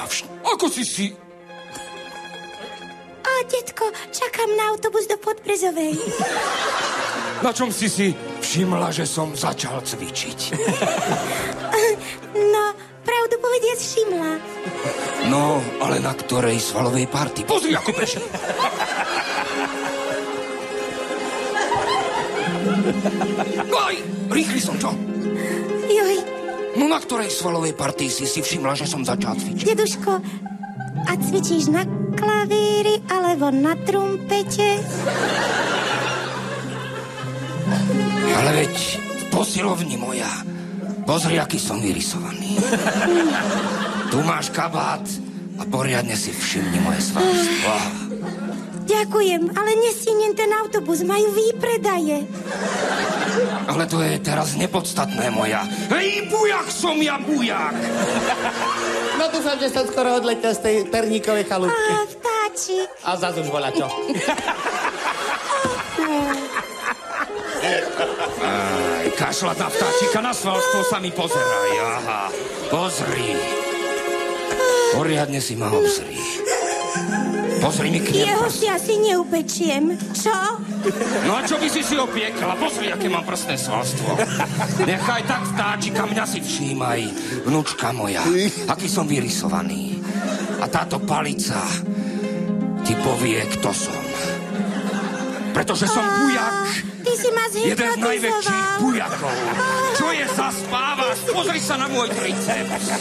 Strašne. Ako si... Detko, čakám na autobus do Podbrezovej. Na čom si všimla, že som začal cvičiť? No, pravdu povediac všimla. No, ale na ktorej svalovej party? Pozri, ako beží. Aj, rýchly som, čo? Joj. No na ktorej svalovej partii si všimla, že som začal cvičiť? Deduško, a cvičíš na klavíri alebo na trumpete? Ale veď v posilovni moja. Pozri, aký som vyrysovaný. Tu máš kabát a poriadne si všimni moje svalstvo. Ďakujem, ale nestínem ten autobus, majú výpredaje. Ale to je teraz nepodstatné, moja. Hej, bujak som ja, bujak! No dúfam, že som skoro odletel z tej perníkovej chalúbky. Á, vtáčik. A zás už volá čo? Aj, kašľať na vtáčika, na svalstvo sa mi pozeraj. Aha, pozri. Poriadne si ma obzri. Pozri mi kniep. Jeho si asi neupečiem. Čo? No a čo by si opiekla? Pozri, aké mám prstné svalstvo. Nechaj tak vtáčika, mňa si všímaj, vnúčka moja, aký som vyrysovaný. A táto palica ti povie, kto som. Pretože som bujak. Ty si ma zhypnotizoval. Jeden z najväčších bujakov. Čo je, zaspávaš? Pozri sa na môj triceps.